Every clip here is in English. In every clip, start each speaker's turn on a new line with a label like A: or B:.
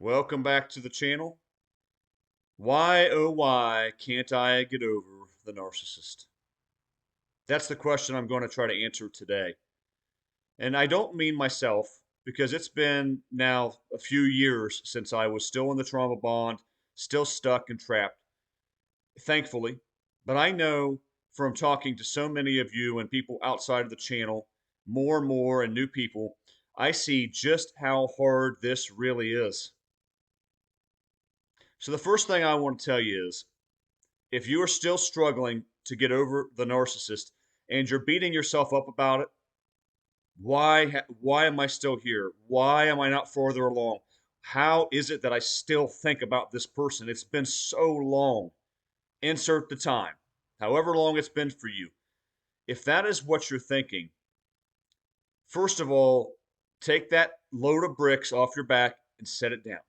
A: Welcome back to the channel. Why, oh why, can't I get over the narcissist? That's the question I'm going to try to answer today. And I don't mean myself, because it's been now a few years since I was still in the trauma bond, still stuck and trapped, thankfully. But I know from talking to so many of you and people outside of the channel, more and more, and new people, I see just how hard this really is. So the first thing I want to tell you is, if you are still struggling to get over the narcissist and you're beating yourself up about it, why am I still here? Why am I not further along? How is it that I still think about this person? It's been so long. Insert the time, however long it's been for you. If that is what you're thinking, first of all, take that load of bricks off your back and set it down.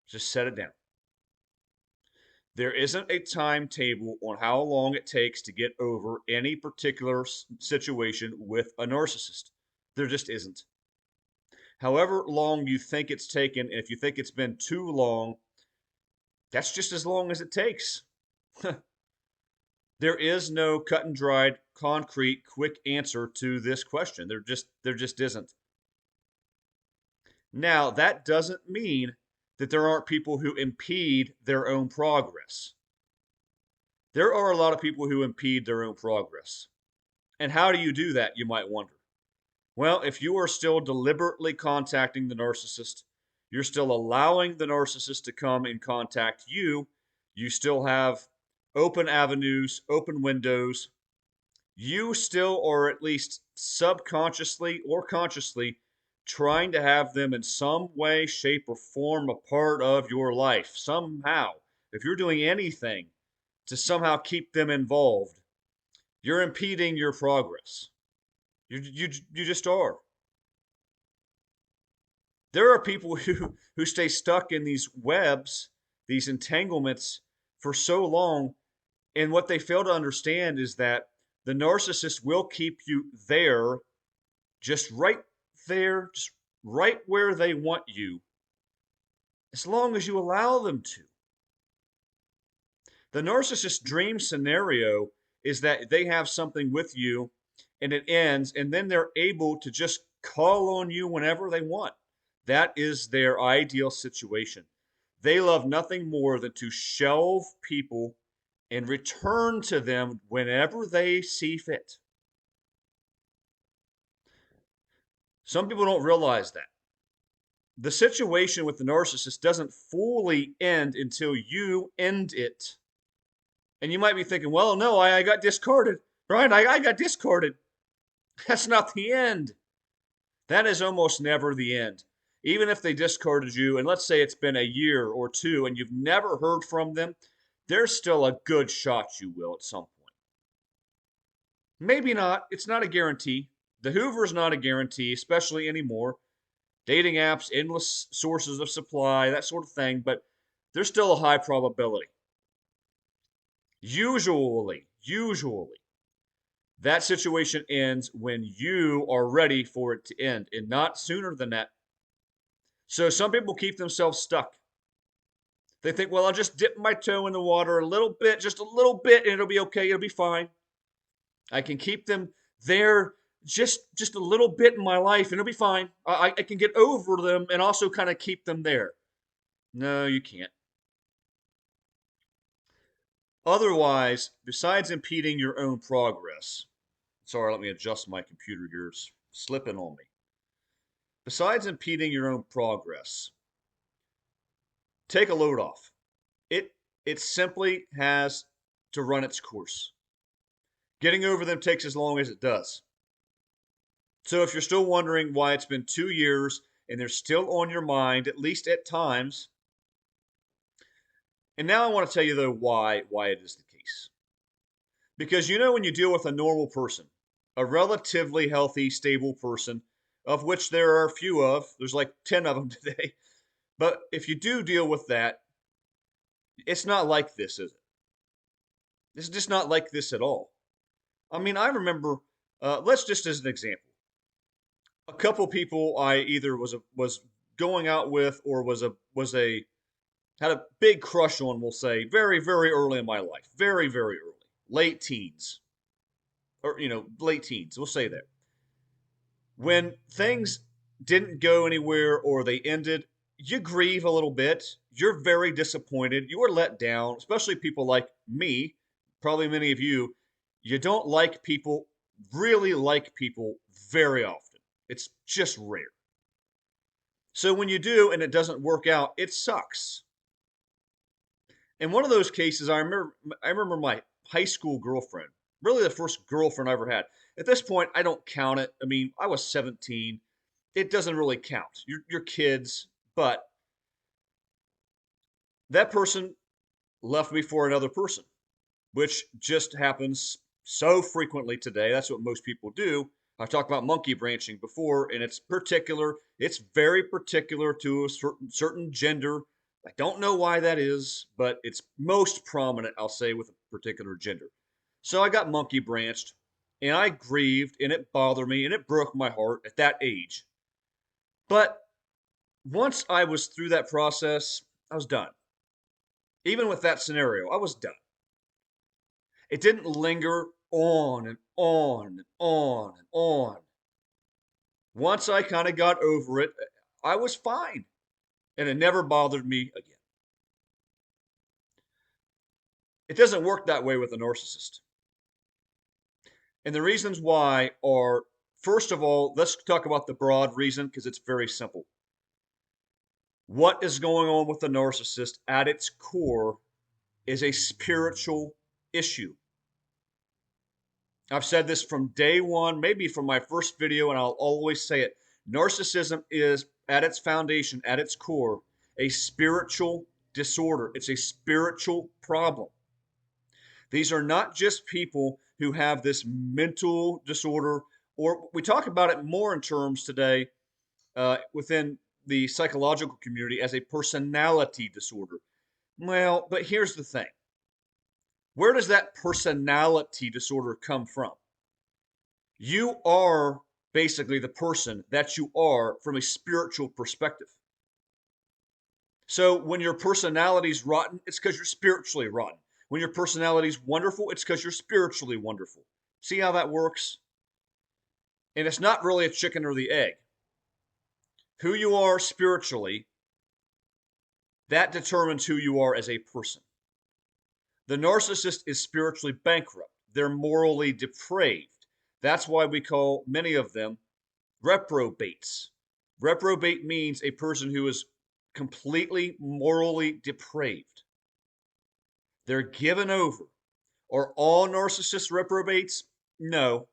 A: Just set it down. There isn't a timetable on how long it takes to get over any particular situation with a narcissist. There just isn't. However long you think it's taken, if you think it's been too long, that's just as long as it takes. There is no cut and dried, concrete, quick answer to this question. There just isn't. Now, that doesn't mean that there aren't people who impede their own progress. There are a lot of people who impede their own progress. And how do you do that, you might wonder? Well, if you are still deliberately contacting the narcissist, you're still allowing the narcissist to come and contact you, you still have open avenues, open windows, you still are at least subconsciously or consciously trying to have them in some way, shape, or form a part of your life. Somehow, if you're doing anything to somehow keep them involved, you're impeding your progress. You just are. There are people who stay stuck in these webs, these entanglements for so long, and what they fail to understand is that the narcissist will keep you there, just right there, just right where they want you, as long as you allow them to. The narcissist dream scenario is that they have something with you and it ends, and then they're able to just call on you whenever they want. That is their ideal situation. They love nothing more than to shelve people and return to them whenever they see fit. Some people don't realize that. The situation with the narcissist doesn't fully end until you end it. And you might be thinking, well, no, I got discarded. Brian, I got discarded. That's not the end. That is almost never the end. Even if they discarded you, and let's say it's been a year or two and you've never heard from them, there's still a good shot you will at some point. Maybe not. It's not a guarantee. The Hoover's not a guarantee, especially anymore. Dating apps, endless sources of supply, that sort of thing, but there's still a high probability. Usually, that situation ends when you are ready for it to end and not sooner than that. So some people keep themselves stuck. They think, well, I'll just dip my toe in the water a little bit, just a little bit, and it'll be okay. It'll be fine. I can keep them there just a little bit in my life, and it'll be fine. I can get over them and also kind of keep them there. No, you can't. Otherwise, besides impeding your own progress, sorry, let me adjust my computer here. It's slipping on me. Besides impeding your own progress, take a load off. It it simply has to run its course. Getting over them takes as long as it does. So if you're still wondering why it's been 2 years and they're still on your mind, at least at times, and now I want to tell you though why it is the case. Because when you deal with a normal person, a relatively healthy, stable person, of which there are a few of, there's like 10 of them today. But if you do deal with that, it's not like this, is it? It's just not like this at all. I mean, I remember, let's just as an example, a couple people I either was going out with or was a had a big crush on, we'll say, very, very early in my life. Very, very early. Late teens. Or, late teens. We'll say that. When things didn't go anywhere or they ended, you grieve a little bit. You're very disappointed. You are let down, especially people like me, probably many of you. You don't like people, really like people very often. It's just rare. So when you do and it doesn't work out, it sucks. In one of those cases, I remember my high school girlfriend, really the first girlfriend I ever had. At this point, I don't count it. I mean, I was 17. It doesn't really count. You're kids, but that person left me for another person, which just happens so frequently today. That's what most people do. I've talked about monkey branching before, and it's very particular to a certain gender. I don't know why that is, but it's most prominent, I'll say, with a particular gender. So I got monkey branched, and I grieved, and it bothered me, and it broke my heart at that age. But once I was through that process, I was done. Even with that scenario, I was done. It didn't linger on and on and on and on. Once I kind of got over it, I was fine, and it never bothered me again. It doesn't work that way with a narcissist. And the reasons why are, first of all, let's talk about the broad reason because it's very simple. What is going on with the narcissist at its core is a spiritual issue. I've said this from day one, maybe from my first video, and I'll always say it. Narcissism is, at its foundation, at its core, a spiritual disorder. It's a spiritual problem. These are not just people who have this mental disorder, or we talk about it more in terms today within the psychological community as a personality disorder. Well, but here's the thing. Where does that personality disorder come from? You are basically the person that you are from a spiritual perspective. So when your personality's rotten, it's because you're spiritually rotten. When your personality's wonderful, it's because you're spiritually wonderful. See how that works? And it's not really a chicken or the egg. Who you are spiritually, that determines who you are as a person. The narcissist is spiritually bankrupt. They're morally depraved. That's why we call many of them reprobates. Reprobate means a person who is completely morally depraved. They're given over. Are all narcissists reprobates? No.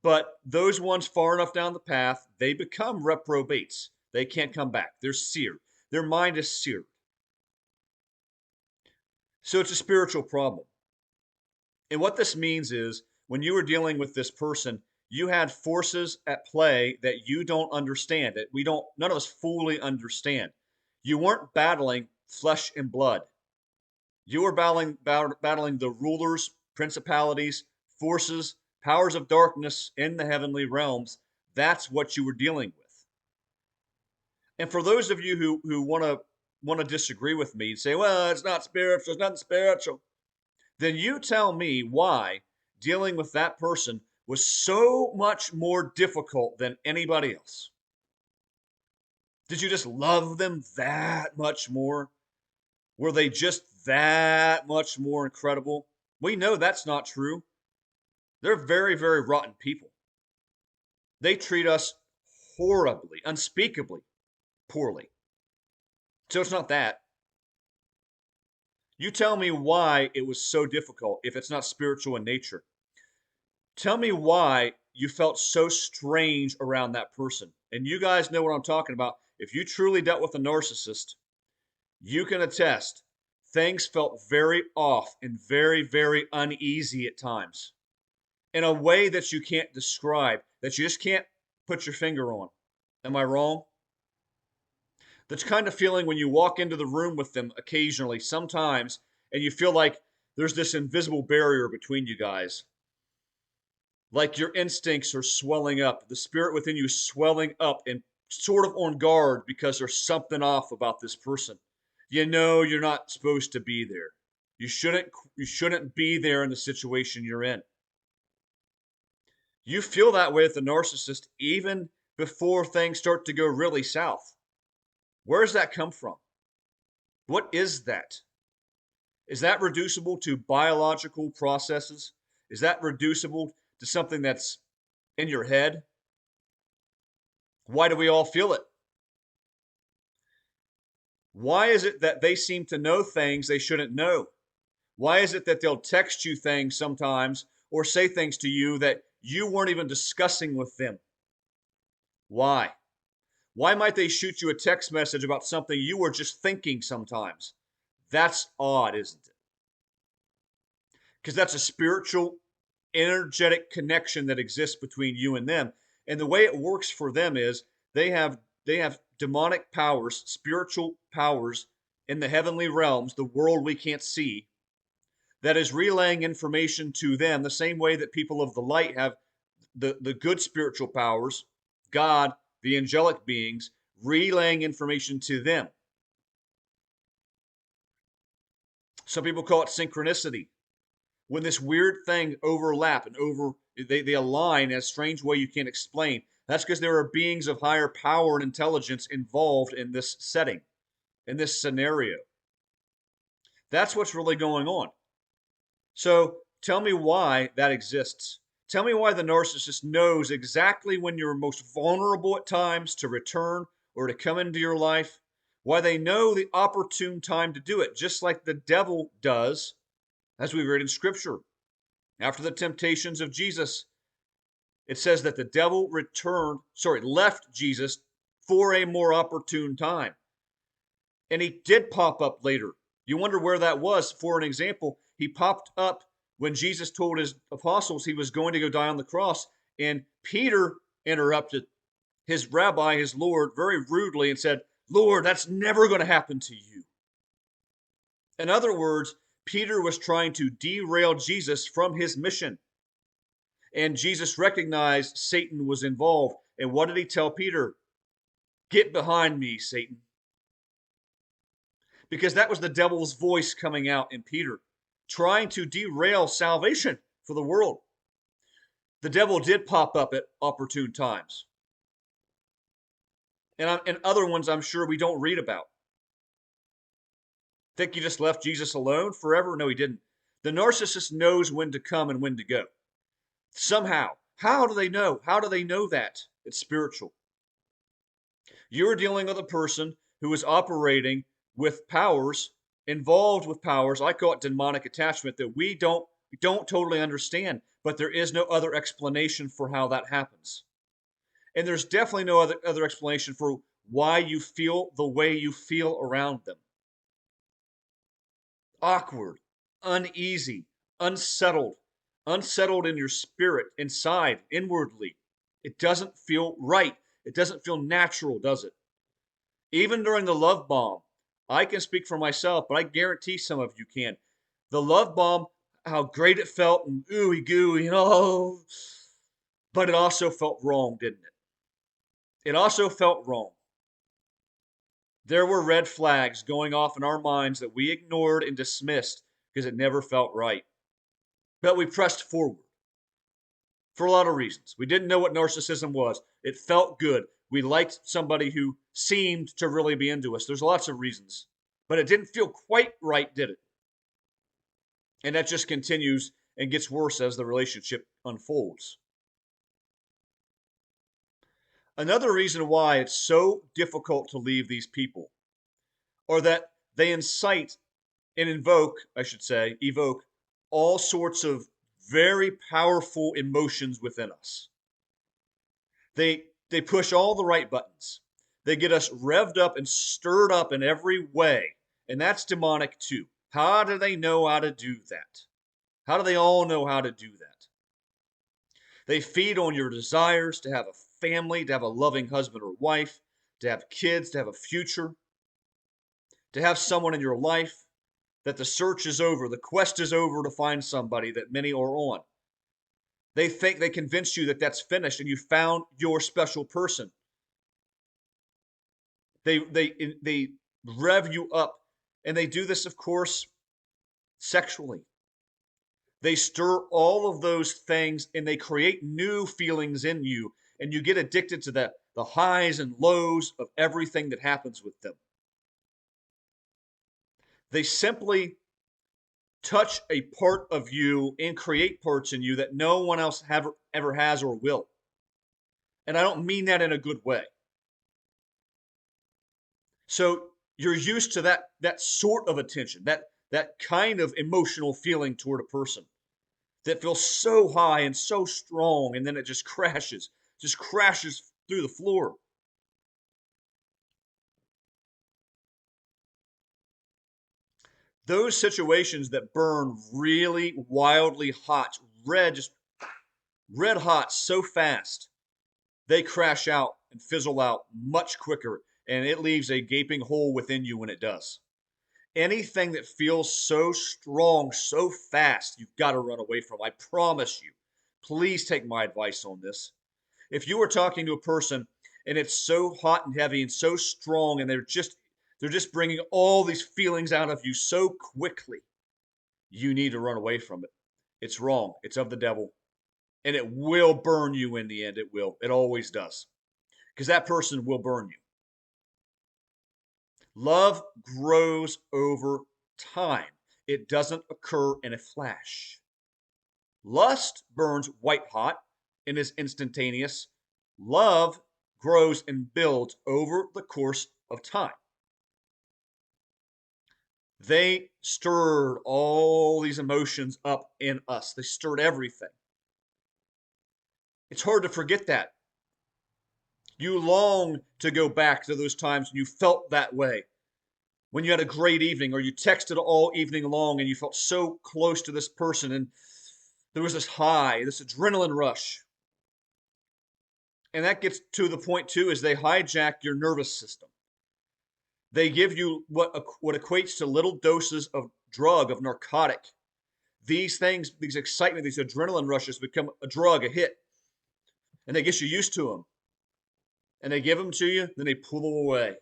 A: But those ones far enough down the path, they become reprobates. They can't come back. They're seared. Their mind is seared. So it's a spiritual problem. And what this means is when you were dealing with this person, you had forces at play that you don't understand, that none of us fully understand. You weren't battling flesh and blood. You were battling the rulers, principalities, forces, powers of darkness in the heavenly realms. That's what you were dealing with. And for those of you who want to disagree with me and say, well, it's not spiritual, it's nothing spiritual, then you tell me why dealing with that person was so much more difficult than anybody else. Did you just love them that much more? Were they just that much more incredible? We know that's not true. They're very, very rotten people. They treat us horribly, unspeakably poorly. So it's not that. You tell me why it was so difficult if it's not spiritual in nature. Tell me why you felt so strange around that person. And you guys know what I'm talking about. If you truly dealt with a narcissist, you can attest things felt very off and very, very uneasy at times in a way that you can't describe, that you just can't put your finger on. Am I wrong? That's kind of feeling when you walk into the room with them occasionally, sometimes, and you feel like there's this invisible barrier between you guys. Like your instincts are swelling up, the spirit within you is swelling up and sort of on guard because there's something off about this person. You know you're not supposed to be there. You shouldn't be there in the situation you're in. You feel that way with the narcissist even before things start to go really south. Where does that come from? What is that? Is that reducible to biological processes? Is that reducible to something that's in your head? Why do we all feel it? Why is it that they seem to know things they shouldn't know? Why is it that they'll text you things sometimes or say things to you that you weren't even discussing with them? Why? Why might they shoot you a text message about something you were just thinking sometimes? That's odd, isn't it? Because that's a spiritual, energetic connection that exists between you and them. And the way it works for them is they have demonic powers, spiritual powers in the heavenly realms, the world we can't see, that is relaying information to them the same way that people of the light have the good spiritual powers, God, the angelic beings, relaying information to them. Some people call it synchronicity. When this weird thing overlap and they align in a strange way you can't explain. That's because there are beings of higher power and intelligence involved in this setting, in this scenario. That's what's really going on. So tell me why that exists. Tell me why the narcissist knows exactly when you're most vulnerable at times to return or to come into your life. Why they know the opportune time to do it, just like the devil does, as we read in Scripture. After the temptations of Jesus, it says that the devil left Jesus for a more opportune time. And he did pop up later. You wonder where that was. For an example, he popped up when Jesus told his apostles he was going to go die on the cross. And Peter interrupted his rabbi, his Lord, very rudely and said, "Lord, that's never going to happen to you." In other words, Peter was trying to derail Jesus from his mission. And Jesus recognized Satan was involved. And what did he tell Peter? "Get behind me, Satan." Because that was the devil's voice coming out in Peter, trying to derail salvation for the world. The devil did pop up at opportune times. And other ones I'm sure we don't read about. Think he just left Jesus alone forever? No, he didn't. The narcissist knows when to come and when to go. Somehow. How do they know? How do they know that? It's spiritual. You're dealing with a person who is operating with powers, involved with powers. I call it demonic attachment that we don't totally understand, but there is no other explanation for how that happens. And there's definitely no other explanation for why you feel the way you feel around them. Awkward, uneasy, unsettled, unsettled in your spirit, inside, inwardly. It doesn't feel right. It doesn't feel natural, does it? Even during the love bomb, I can speak for myself, but I guarantee some of you can. The love bomb, how great it felt and ooey gooey and oh, but it also felt wrong, didn't it? It also felt wrong. There were red flags going off in our minds that we ignored and dismissed because it never felt right. But we pressed forward for a lot of reasons. We didn't know what narcissism was. It felt good. We liked somebody who seemed to really be into us. There's lots of reasons. But it didn't feel quite right, did it? And that just continues and gets worse as the relationship unfolds. Another reason why it's so difficult to leave these people, or that they incite and evoke all sorts of very powerful emotions within us. They push all the right buttons. They get us revved up and stirred up in every way. And that's demonic too. How do they know how to do that? How do they all know how to do that? They feed on your desires to have a family, to have a loving husband or wife, to have kids, to have a future, to have someone in your life, that the search is over, the quest is over to find somebody that many are on. They convince you that that's finished and you found your special person. They rev you up, and they do this, of course, sexually. They stir all of those things and they create new feelings in you, and you get addicted to the highs and lows of everything that happens with them. They simply touch a part of you and create parts in you that no one else ever has or will. And I don't mean that in a good way. So you're used to that sort of attention, that kind of emotional feeling toward a person that feels so high and so strong, and then it just crashes through the floor. Those situations that burn really wildly hot, just red hot so fast, they crash out and fizzle out much quicker, and it leaves a gaping hole within you when it does. Anything that feels so strong, so fast, you've got to run away from. I promise you. Please take my advice on this. If you are talking to a person and it's so hot and heavy and so strong, and they're just bringing all these feelings out of you so quickly, you need to run away from it. It's wrong. It's of the devil, and it will burn you in the end. It will. It always does, because that person will burn you. Love grows over time. It doesn't occur in a flash. Lust burns white hot and is instantaneous. Love grows and builds over the course of time. They stirred all these emotions up in us. They stirred everything. It's hard to forget that. You long to go back to those times when you felt that way, when you had a great evening, or you texted all evening long and you felt so close to this person, and there was this high, this adrenaline rush. And that gets to the point too, is they hijack your nervous system. They give you what equates to little doses of drug, of narcotic. These things, these excitement, these adrenaline rushes become a drug, a hit, and they get you used to them. And they give them to you, then they pull them away.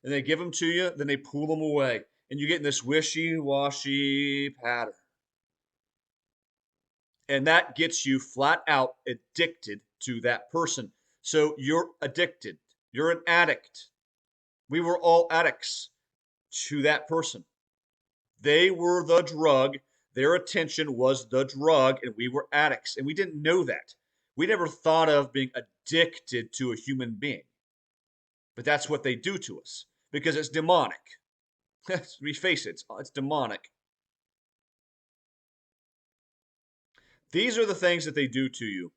A: And they give them to you, then they pull them away. And you get in this wishy-washy pattern. And that gets you flat out addicted to that person. So you're addicted. You're an addict. We were all addicts to that person. They were the drug. Their attention was the drug, and we were addicts. And we didn't know that. We never thought of being addicted to a human being. But that's what they do to us, because it's demonic. Let's face it, it's demonic. These are the things that they do to you.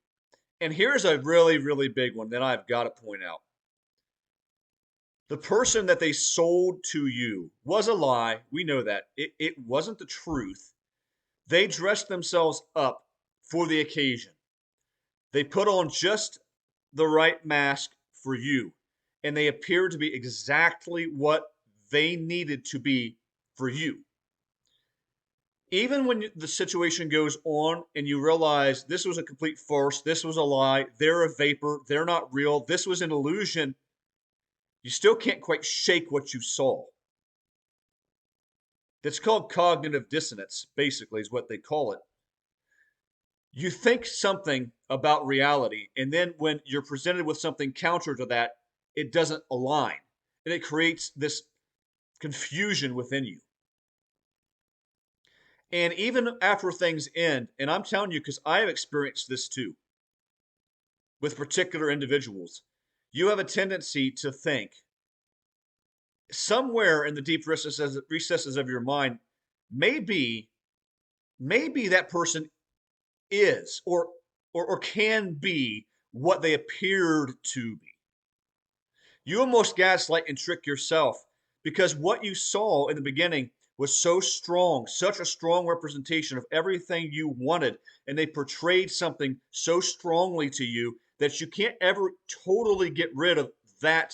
A: And here's a really, really big one that I've got to point out. The person that they sold to you was a lie. We know that. It wasn't the truth. They dressed themselves up for the occasion. They put on just the right mask for you, and they appeared to be exactly what they needed to be for you. Even when the situation goes on and you realize this was a complete farce, this was a lie, they're a vapor, they're not real, this was an illusion, you still can't quite shake what you saw. It's called cognitive dissonance, basically, is what they call it. You think something about reality, and then when you're presented with something counter to that, it doesn't align. And it creates this confusion within you. And even after things end, and I'm telling you because I have experienced this too with particular individuals, you have a tendency to think somewhere in the deep recesses of your mind, maybe that person is or can be what they appeared to be. You almost gaslight and trick yourself because what you saw in the beginning was so strong, such a strong representation of everything you wanted, and they portrayed something so strongly to you that you can't ever totally get rid of that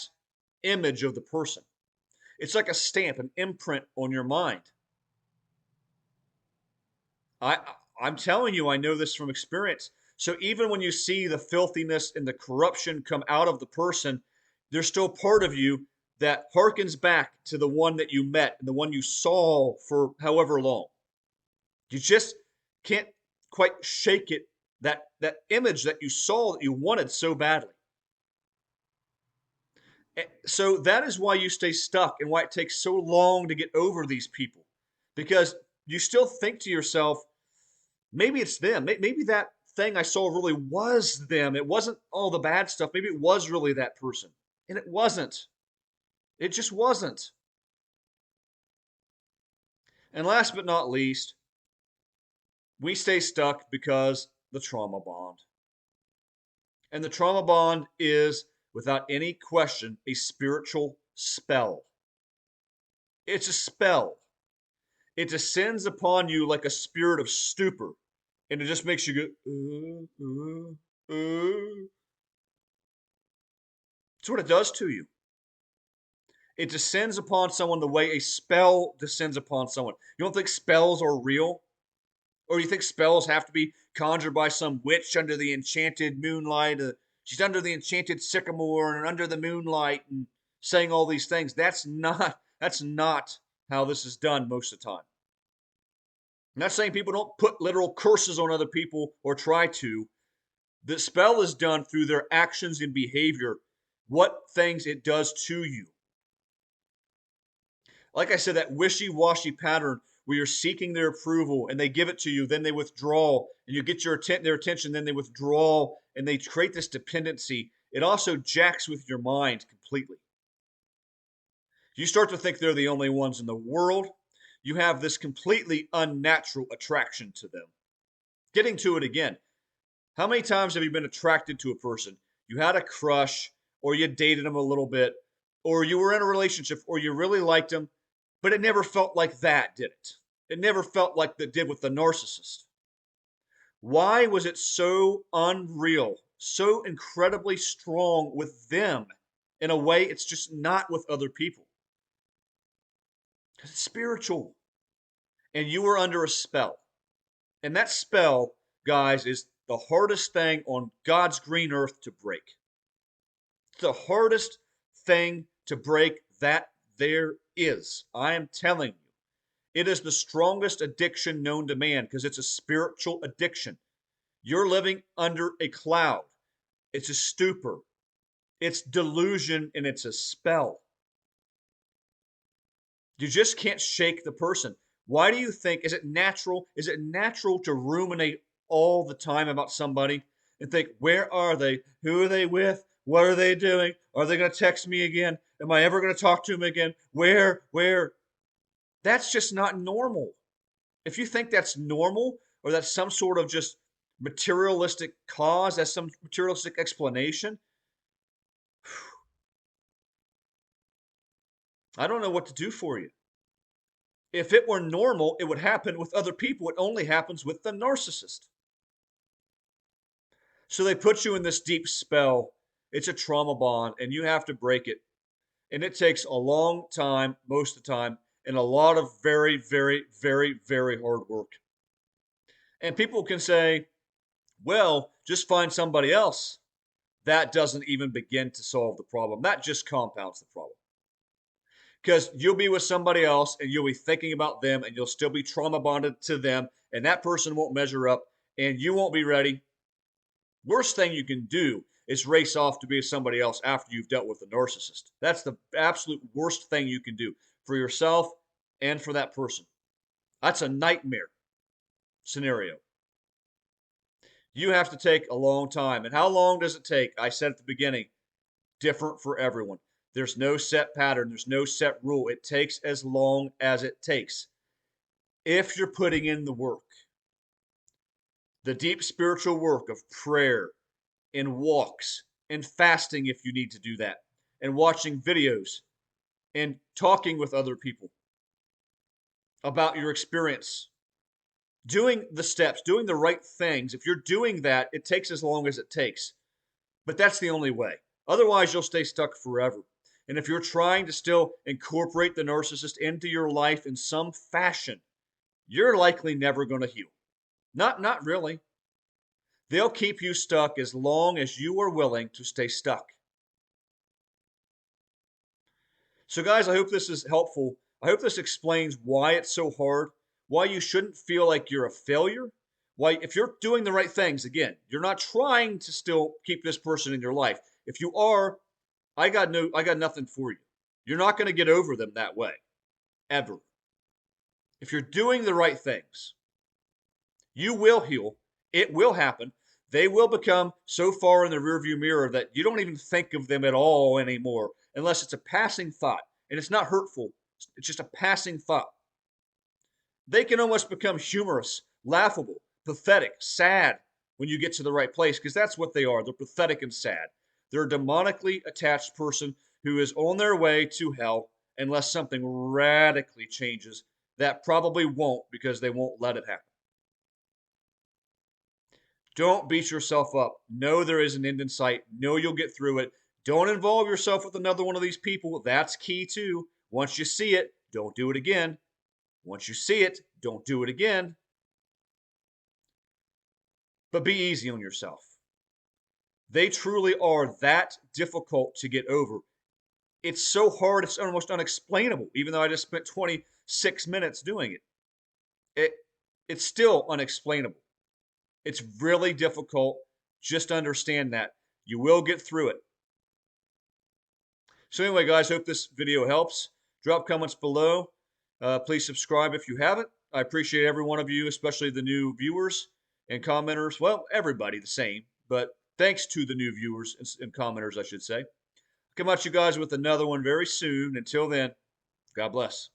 A: image of the person. It's like a stamp, an imprint on your mind. I I'm telling you, I know this from experience. So even when you see the filthiness and the corruption come out of the person, there's still part of you that harkens back to the one that you met and the one you saw for however long. You just can't quite shake it, that image that you saw that you wanted so badly. So that is why you stay stuck and why it takes so long to get over these people. Because you still think to yourself, maybe it's them. Maybe that thing I saw really was them. It wasn't all the bad stuff. Maybe it was really that person. And it wasn't. It just wasn't. And last but not least, we stay stuck because the trauma bond. And the trauma bond is, without any question, a spiritual spell. It's a spell. It descends upon you like a spirit of stupor, and it just makes you go, That's what it does to you. It descends upon someone the way a spell descends upon someone. You don't think spells are real? Or you think spells have to be conjured by some witch under the enchanted moonlight? She's under the enchanted sycamore and under the moonlight and saying all these things. That's not how this is done most of the time. I'm not saying people don't put literal curses on other people or try to. The spell is done through their actions and behavior, what things it does to you. Like I said, that wishy-washy pattern where you're seeking their approval and they give it to you, then they withdraw, and you get their attention, then they withdraw, and they create this dependency. It also jacks with your mind completely. You start to think they're the only ones in the world. You have this completely unnatural attraction to them. Getting to it again. How many times have you been attracted to a person? You had a crush, or you dated them a little bit, or you were in a relationship, or you really liked them, but it never felt like that, did it? It never felt like it did with the narcissist. Why was it so unreal, so incredibly strong with them in a way it's just not with other people? Because it's spiritual. And you were under a spell. And that spell, guys, is the hardest thing on God's green earth to break. It's the hardest thing to break that there is. I am telling you. It is the strongest addiction known to man because it's a spiritual addiction. You're living under a cloud. It's a stupor. It's delusion and it's a spell. You just can't shake the person. Why do you think, is it natural? Is it natural to ruminate all the time about somebody and think, where are they? Who are they with? What are they doing? Are they going to text me again? Am I ever going to talk to them again? Where? That's just not normal. If you think that's normal or that's some sort of just materialistic cause, that's some materialistic explanation, I don't know what to do for you. If it were normal, it would happen with other people. It only happens with the narcissist. So they put you in this deep spell. It's a trauma bond, and you have to break it. And it takes a long time, most of the time, and a lot of very, very, very, very hard work. And people can say, well, just find somebody else. That doesn't even begin to solve the problem. That just compounds the problem. Because you'll be with somebody else and you'll be thinking about them and you'll still be trauma bonded to them, and that person won't measure up and you won't be ready. Worst thing you can do is race off to be with somebody else after you've dealt with the narcissist. That's the absolute worst thing you can do for yourself and for that person. That's a nightmare scenario. You have to take a long time. And how long does it take? I said at the beginning, different for everyone. There's no set pattern. There's no set rule. It takes as long as it takes. If you're putting in the work, the deep spiritual work of prayer and walks and fasting if you need to do that, and watching videos and talking with other people about your experience, doing the steps, doing the right things. If you're doing that, it takes as long as it takes. But that's the only way. Otherwise, you'll stay stuck forever. And if you're trying to still incorporate the narcissist into your life in some fashion, you're likely never going to heal. Not really. They'll keep you stuck as long as you are willing to stay stuck. So, guys, I hope this is helpful. I hope this explains why it's so hard, why you shouldn't feel like you're a failure, why, if you're doing the right things, again, you're not trying to still keep this person in your life. If you are, I got nothing for you. You're not going to get over them that way, ever. If you're doing the right things, you will heal. It will happen. They will become so far in the rearview mirror that you don't even think of them at all anymore, unless it's a passing thought. And it's not hurtful, it's just a passing thought. They can almost become humorous, laughable, pathetic, sad when you get to the right place, because that's what they are. They're pathetic and sad. They're a demonically attached person who is on their way to hell unless something radically changes. That probably won't, because they won't let it happen. Don't beat yourself up. Know there is an end in sight. Know you'll get through it. Don't involve yourself with another one of these people. That's key too. Once you see it, don't do it again. Once you see it, don't do it again. But be easy on yourself. They truly are that difficult to get over. It's so hard, it's almost unexplainable, even though I just spent 26 minutes doing it. it it's still unexplainable. It's really difficult. Just understand that. You will get through it. So anyway, guys, hope this video helps. Drop comments below. Please subscribe if you haven't. I appreciate every one of you, especially the new viewers and commenters. Well, everybody the same, but thanks to the new viewers and commenters, I should say. Come at you guys with another one very soon. Until then, God bless.